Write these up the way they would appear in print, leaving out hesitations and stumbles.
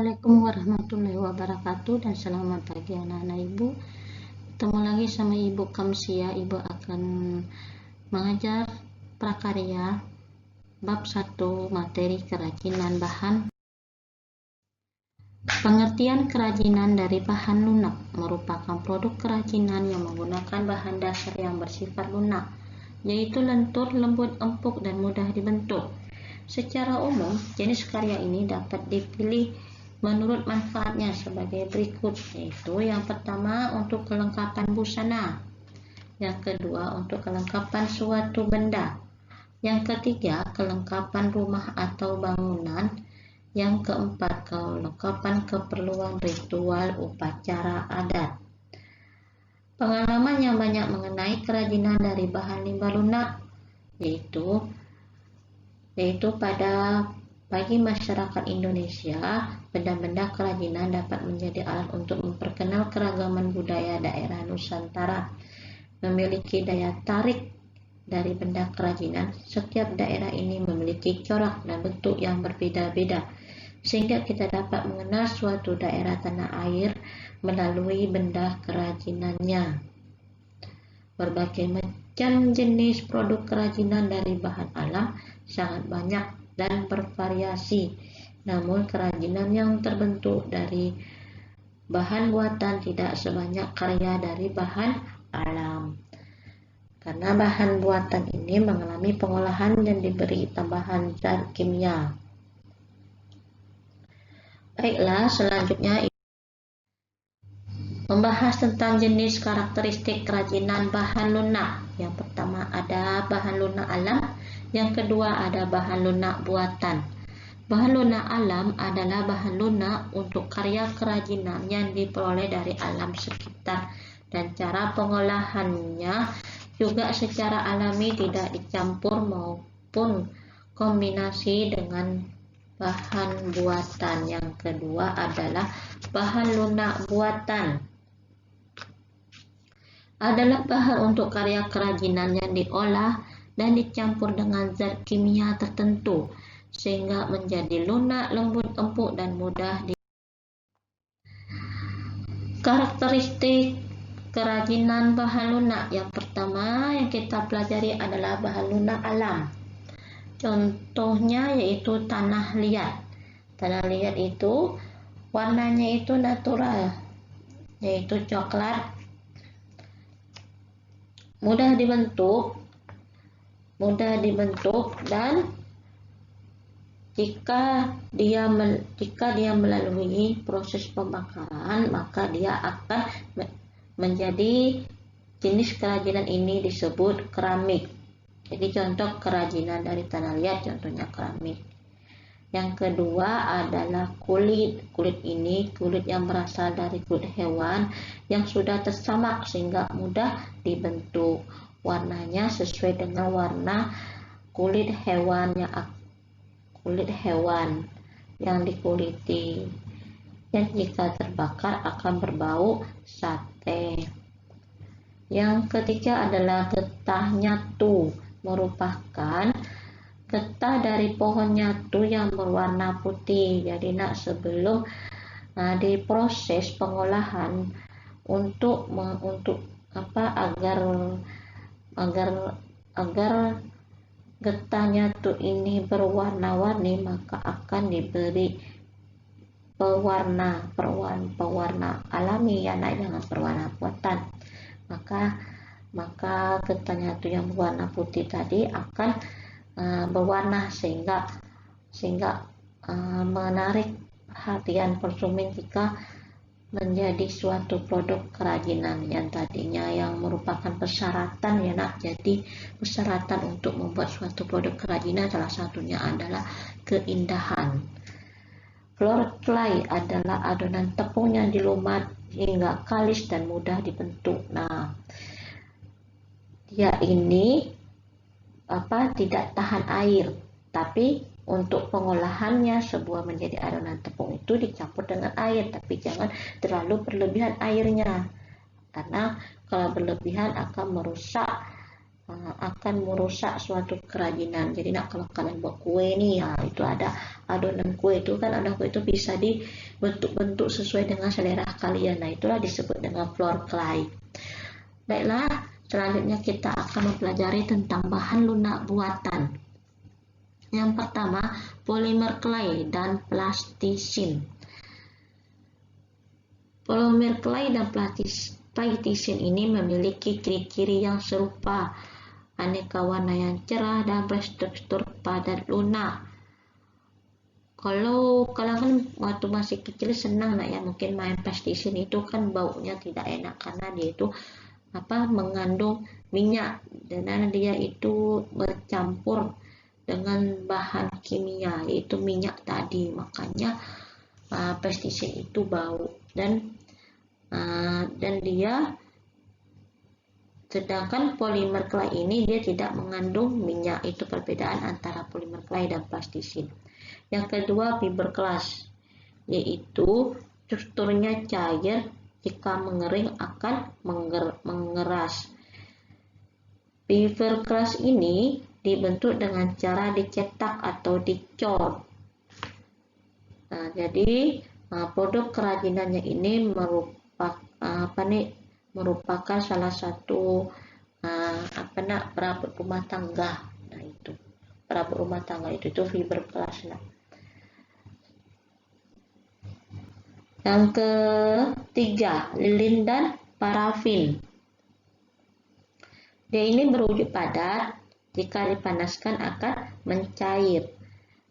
Assalamualaikum warahmatullahi wabarakatuh dan selamat pagi anak-anak ibu. Ketemu lagi sama ibu Kamsia. Ibu akan mengajar prakarya bab 1 materi kerajinan bahan. Pengertian kerajinan dari bahan lunak merupakan produk kerajinan yang menggunakan bahan dasar yang bersifat lunak, yaitu lentur, lembut, empuk, dan mudah dibentuk. Secara umum, jenis karya ini dapat dipilih menurut manfaatnya sebagai berikut, yaitu yang pertama untuk kelengkapan busana, yang kedua untuk kelengkapan suatu benda, yang ketiga kelengkapan rumah atau bangunan, yang keempat kelengkapan keperluan ritual upacara adat. Pengalaman yang banyak mengenai kerajinan dari bahan limbah lunak yaitu pada bagi masyarakat Indonesia, benda-benda kerajinan dapat menjadi alat untuk memperkenal keragaman budaya daerah Nusantara. Memiliki daya tarik dari benda kerajinan, setiap daerah ini memiliki corak dan bentuk yang berbeda-beda, sehingga kita dapat mengenal suatu daerah tanah air melalui benda kerajinannya. Berbagai macam jenis produk kerajinan dari bahan alam sangat banyak dan bervariasi, namun kerajinan yang terbentuk dari bahan buatan tidak sebanyak karya dari bahan alam, karena bahan buatan ini mengalami pengolahan dan diberi tambahan zat kimia. Baiklah, selanjutnya membahas tentang jenis karakteristik kerajinan bahan lunak. Yang pertama ada bahan lunak alam, yang kedua ada bahan lunak buatan. Bahan lunak alam adalah bahan lunak untuk karya kerajinan yang diperoleh dari alam sekitar, dan cara pengolahannya juga secara alami, tidak dicampur maupun kombinasi dengan bahan buatan. Yang kedua adalah bahan lunak buatan. Adalah bahan untuk karya kerajinan yang diolah dan dicampur dengan zat kimia tertentu sehingga menjadi lunak, lembut, empuk, dan mudah di. Karakteristik kerajinan bahan lunak yang pertama yang kita pelajari adalah bahan lunak alam. Contohnya yaitu tanah liat. Tanah liat itu warnanya itu natural, yaitu coklat, mudah dibentuk, dan jika dia melalui proses pembakaran, maka dia akan menjadi jenis kerajinan ini disebut keramik. Jadi contoh kerajinan dari tanah liat contohnya keramik. Yang kedua adalah kulit. Kulit ini kulit yang berasal dari kulit hewan yang sudah tersamak sehingga mudah dibentuk. Warnanya sesuai dengan warna kulit hewan yang dikuliti. Dan jika terbakar akan berbau sate. Yang ketiga adalah getah nyatu, merupakan getah dari pohon nyatu yang berwarna putih. Jadi sebelum diproses pengolahan agar getah nyatu ini berwarna-warni, maka akan diberi pewarna alami, ya jangan pewarna buatan. Maka getah nyatu yang berwarna putih tadi akan berwarna sehingga menarik perhatian konsumen jika menjadi suatu produk kerajinan yang tadinya yang merupakan persyaratan, ya jadi persyaratan untuk membuat suatu produk kerajinan salah satunya adalah keindahan. Floor clay adalah adonan tepung yang dilumat hingga kalis dan mudah dibentuk. Dia ini tidak tahan air, tapi untuk pengolahannya sebuah menjadi adonan tepung itu dicampur dengan air, tapi jangan terlalu berlebihan airnya, karena kalau berlebihan akan merusak suatu kerajinan. Jadi kalau kalian buat kue nih, itu ada adonan kue itu kan, adonan kue itu bisa dibentuk-bentuk sesuai dengan selera kalian. Nah, itulah disebut dengan floor clay. Baiklah, selanjutnya kita akan mempelajari tentang bahan lunak buatan. Yang pertama, polimer clay dan plastisin. Polimer clay dan plastisin ini memiliki ciri-ciri yang serupa, aneka warna yang cerah dan bertekstur padat lunak. Kalau kalian kan waktu masih kecil senang ya, mungkin main plastisin itu kan baunya tidak enak karena dia itu mengandung minyak, dan dia itu bercampur dengan bahan kimia yaitu minyak tadi, makanya plastisin itu bau. Dan dia, sedangkan polimer clay ini dia tidak mengandung minyak. Itu perbedaan antara polimer clay dan plastisin. Yang kedua, fiberglass, yaitu teksturnya cair, jika mengering akan mengeras. Fiberglass ini dibentuk dengan cara dicetak atau dicor. Nah, jadi produk kerajinannya ini merupakan salah satu perabot rumah tangga. Nah, itu perabot rumah tangga itu fiberglass. Nah, yang ketiga, lilin dan parafin. Dia ini berwujud padat, jika dipanaskan akan mencair.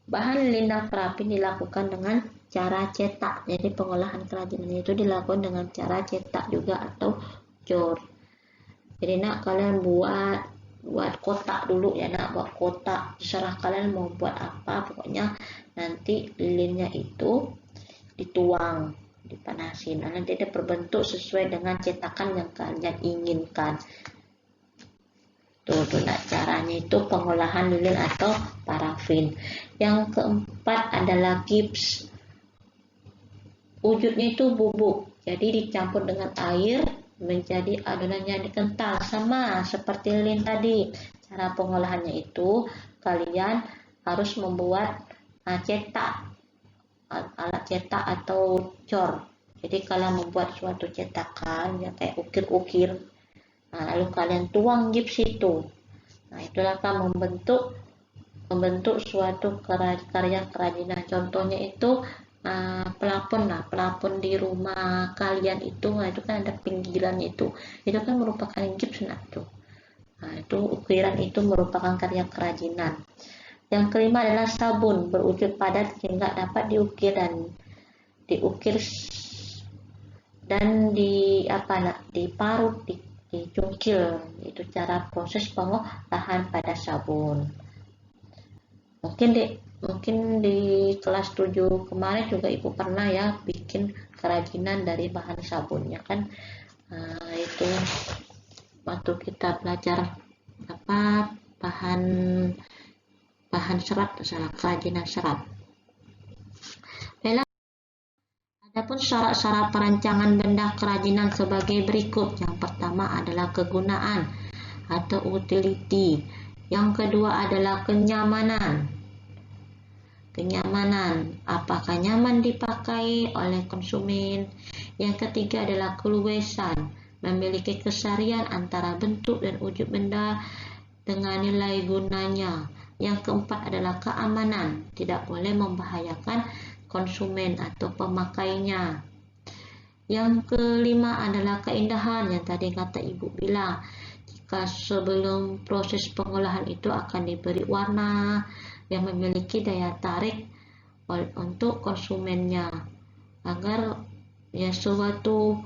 Bahan lilin dan parafin dilakukan dengan cara cetak. Jadi pengolahan kerajinan itu dilakukan dengan cara cetak juga atau cor. Jadi kalian buat kotak dulu ya, buat kotak, terserah kalian mau buat apa, pokoknya nanti lilinnya itu dituang, dipanasin, nanti dia berbentuk sesuai dengan cetakan yang kalian inginkan. Tuh, caranya itu pengolahan lilin atau parafin. Yang keempat adalah gips. Wujudnya itu bubuk, jadi dicampur dengan air menjadi adonan yang kental, sama seperti lilin tadi. Cara pengolahannya itu kalian harus membuat alat cetak atau cor. Jadi kalian membuat suatu cetakan yang kayak ukir-ukir, lalu kalian tuang gips itu. Nah, itulah akan membentuk suatu karya kerajinan. Contohnya itu pelapon di rumah kalian itu, itu kan ada pinggirannya itu kan merupakan gips. Nah, itu ukiran itu merupakan karya kerajinan. Yang kelima adalah sabun, berwujud padat sehingga dapat diukir dan diparut, dicungkil. Itu cara proses pengolahan pada sabun. Mungkin di kelas 7 kemarin juga Ibu pernah ya bikin kerajinan dari bahan sabunnya kan. Itu waktu kita belajar bahan serat, kerajinan serat. Adapun syarat-syarat perancangan benda kerajinan sebagai berikut. Yang pertama adalah kegunaan atau utility. Yang kedua adalah kenyamanan. Apakah nyaman dipakai oleh konsumen. Yang ketiga adalah keluasan, memiliki kesarian antara bentuk dan wujud benda dengan nilai gunanya. Yang keempat adalah keamanan, tidak boleh membahayakan konsumen atau pemakainya. Yang kelima adalah keindahan, yang tadi kata Ibu bilang, jika sebelum proses pengolahan itu akan diberi warna yang memiliki daya tarik untuk konsumennya, agar suatu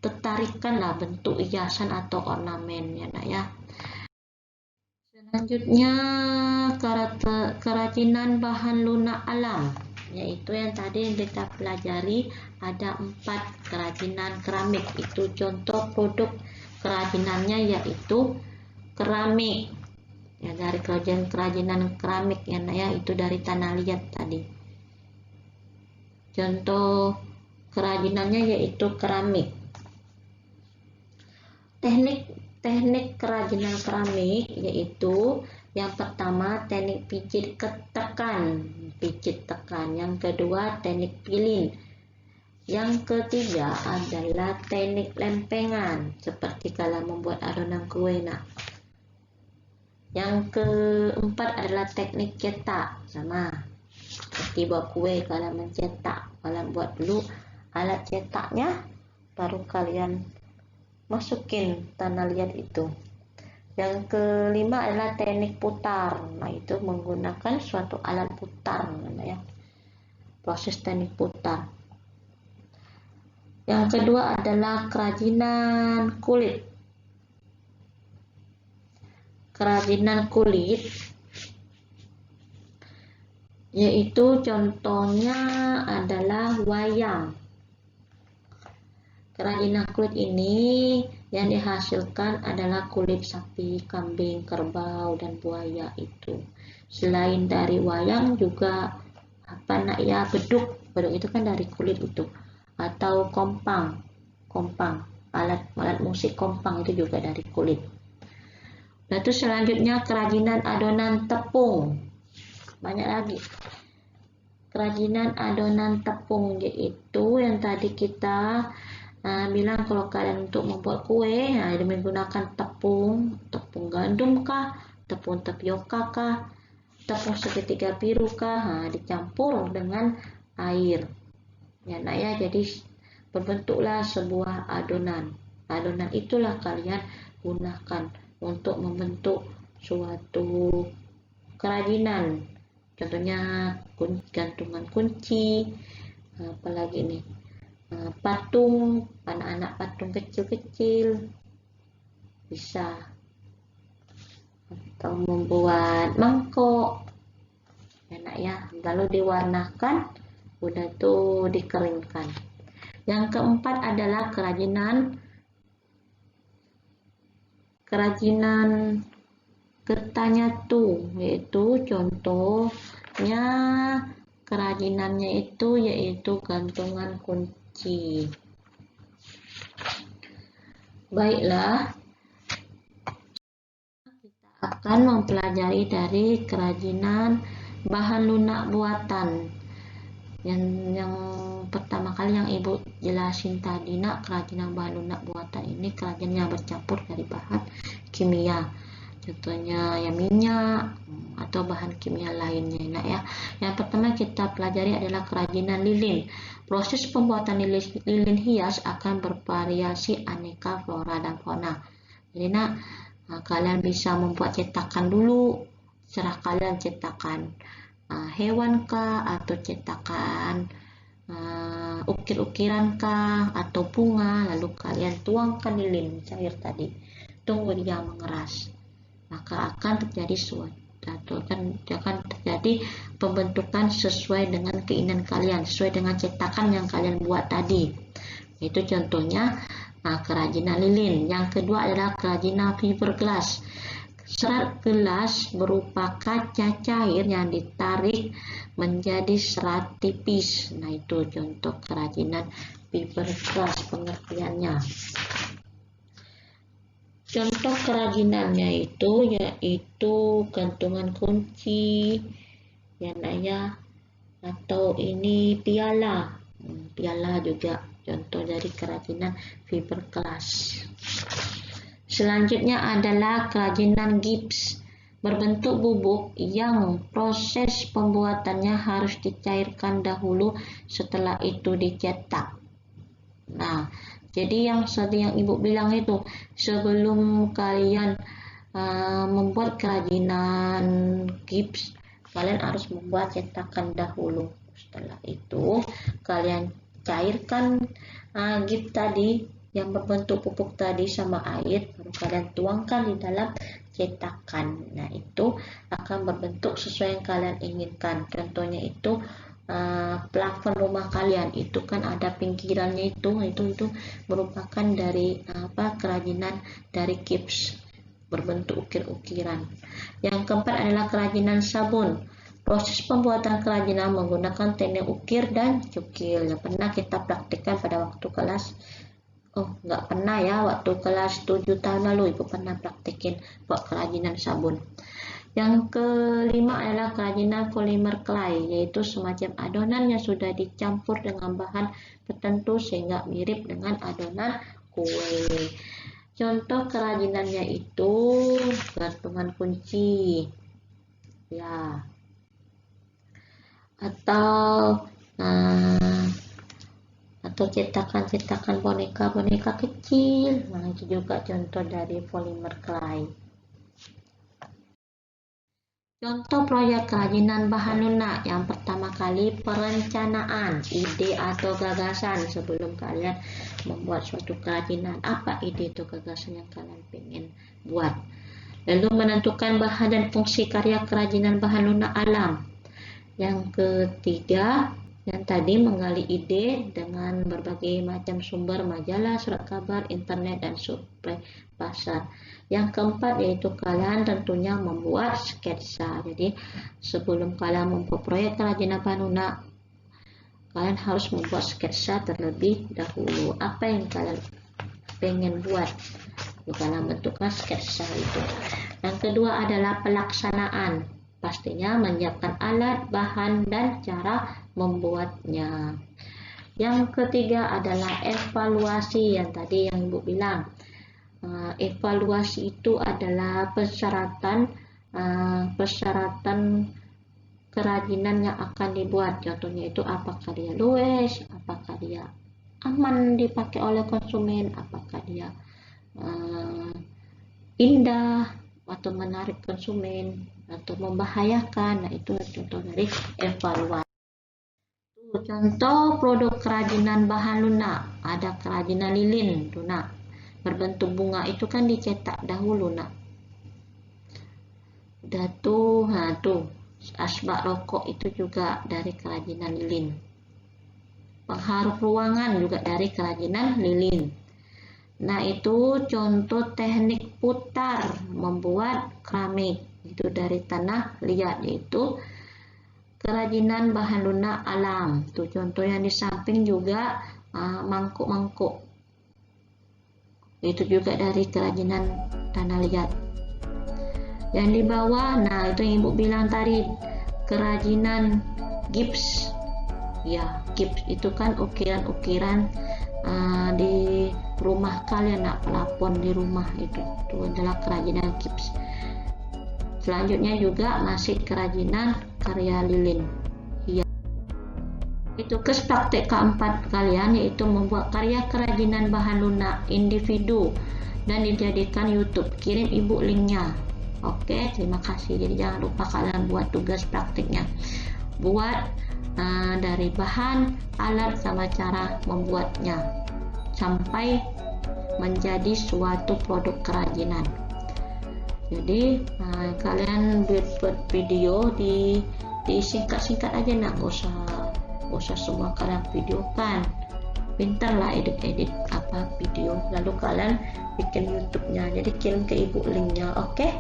tertarikanlah bentuk hiasan atau ornamen ya nak ya. Selanjutnya kerajinan bahan lunak alam, yaitu yang tadi kita pelajari ada 4 kerajinan keramik. Itu contoh produk kerajinannya yaitu keramik ya, dari kerajinan keramik ya, itu dari tanah liat tadi. Contoh kerajinannya yaitu keramik. Teknik kerajinan keramik yaitu Yang pertama teknik pijit tekan, yang kedua teknik pilin, yang ketiga adalah teknik lempengan seperti kalau membuat adonan kue. Nah, yang keempat adalah teknik cetak, sama seperti buat kue. Kalau mencetak, kalian buat dulu alat cetaknya, baru kalian masukin tanah liat itu. Yang kelima adalah teknik putar. Nah, itu menggunakan suatu alat putar, ya. Proses teknik putar. Yang kedua adalah kerajinan kulit. Kerajinan kulit yaitu contohnya adalah wayang. Kerajinan kulit ini yang dihasilkan adalah kulit sapi, kambing, kerbau, dan buaya itu. Selain dari wayang juga beduk itu kan dari kulit itu. Atau kompang, alat musik kompang itu juga dari kulit. Nah, itu selanjutnya kerajinan adonan tepung. Banyak lagi. Kerajinan adonan tepung yaitu yang tadi kita bilang kalau kalian untuk membuat kue, menggunakan tepung gandum kah, tepung tapioka kah, tepung segitiga biru kah, dicampur dengan air. Ya, nak ya, jadi berbentuklah sebuah adonan. Adonan itulah kalian gunakan untuk membentuk suatu kerajinan. Contohnya gantungan kunci, apalagi nih, patung, anak-anak patung kecil-kecil bisa, atau membuat mangkok, enak ya. Lalu diwarnakan, udah tuh dikeringkan. Yang keempat adalah kerajinan getah nyatu, yaitu contohnya kerajinannya itu yaitu gantungan kunci. Baiklah, kita akan mempelajari dari kerajinan bahan lunak buatan. Yang pertama kali yang ibu jelasin tadi, nak, kerajinan bahan lunak buatan ini kerajinan yang bercampur dari bahan kimia. Contohnya ya minyak atau bahan kimia lainnya, nak ya. Yang pertama kita pelajari adalah kerajinan lilin. Proses pembuatan lilin hias akan bervariasi aneka flora dan fauna. Jadi nak, kalian bisa membuat cetakan dulu, serah kalian cetakan hewan kah, atau cetakan ukir-ukiran kah, atau bunga. Lalu kalian tuangkan lilin cair tadi, tunggu dia mengeras, maka akan terjadi akan terjadi pembentukan sesuai dengan keinginan kalian, sesuai dengan cetakan yang kalian buat tadi. Itu contohnya kerajinan lilin. Yang kedua adalah kerajinan fiberglass. Serat gelas berupa kaca cair yang ditarik menjadi serat tipis. Nah, itu contoh kerajinan fiberglass pengertiannya. Contoh kerajinannya itu yaitu gantungan kunci, ya nak ya, atau ini piala. Piala juga contoh dari kerajinan fiberglass. Selanjutnya adalah kerajinan gips, berbentuk bubuk yang proses pembuatannya harus dicairkan dahulu, setelah itu dicetak. Nah, jadi yang ibu bilang itu, sebelum kalian membuat kerajinan gips, kalian harus membuat cetakan dahulu. Setelah itu kalian cairkan gips tadi yang berbentuk pupuk tadi sama air, baru kalian tuangkan di dalam cetakan. Nah, itu akan berbentuk sesuai yang kalian inginkan. Contohnya itu plafon rumah kalian itu kan ada pinggirannya itu merupakan dari kerajinan dari gips berbentuk ukir-ukiran. Yang keempat adalah kerajinan sabun. Proses pembuatan kerajinan menggunakan teknik ukir dan cukil. Yang pernah kita praktikkan pada waktu kelas, nggak pernah ya, waktu kelas 7 tahun lalu ibu pernah praktikin buat kerajinan sabun. Yang kelima adalah kerajinan polimer clay, yaitu semacam adonan yang sudah dicampur dengan bahan tertentu sehingga mirip dengan adonan kue. Contoh kerajinannya itu gantungan kunci, ya, atau cetakan-cetakan boneka-boneka kecil. Nah, itu juga contoh dari polimer clay. Contoh proyek kerajinan bahan lunak. Yang pertama kali, perencanaan, ide atau gagasan sebelum kalian membuat suatu kerajinan. Apa ide atau gagasan yang kalian ingin buat? Lalu menentukan bahan dan fungsi karya kerajinan bahan lunak alam. Yang ketiga, yang tadi menggali ide dengan berbagai macam sumber majalah, surat kabar, internet, dan survei pasar. Yang keempat yaitu kalian tentunya membuat sketsa. Jadi sebelum kalian membuat proyek kerajinan bahan lunak, kalian harus membuat sketsa terlebih dahulu. Apa yang kalian pengen buat? Kalian bentukkan sketsa itu. Yang kedua adalah pelaksanaan. Pastinya menyiapkan alat, bahan, dan cara membuatnya. Yang ketiga adalah evaluasi, yang tadi yang Ibu bilang. Evaluasi itu adalah persyaratan kerajinan yang akan dibuat. Contohnya itu apakah dia luwes, apakah dia aman dipakai oleh konsumen, apakah dia indah atau menarik konsumen atau membahayakan. Nah, itu contoh dari evaluasi. Contoh produk kerajinan bahan lunak, ada kerajinan lilin lunak berbentuk bunga, itu kan dicetak dahulu nak. Udah tuh, asbak rokok itu juga dari kerajinan lilin. Pengharum ruangan juga dari kerajinan lilin. Nah, itu contoh teknik putar membuat keramik, itu dari tanah liat, yaitu kerajinan bahan lunak alam. Tuh contoh yang di samping juga mangkuk-mangkuk, itu juga dari kerajinan tanah liat. Yang di bawah, nah itu yang Ibu bilang tadi, kerajinan gips. Ya, gips itu kan ukiran-ukiran di rumah kalian, nak, pelafon di rumah itu adalah kerajinan gips. Selanjutnya juga masih kerajinan karya lilin. Ya. Itu praktek keempat kalian, yaitu membuat karya kerajinan bahan lunak individu dan dijadikan YouTube. Kirim Ibu linknya. Oke, terima kasih. Jadi jangan lupa kalian buat tugas praktiknya. Buat dari bahan, alat, sama cara membuatnya sampai menjadi suatu produk kerajinan. Jadi kalian buat video di singkat-singkat aja, nak, usah semua kalian videokan. Pintar lah edit video, lalu kalian bikin YouTube-nya. Jadi kirim ke Ibu linknya, oke?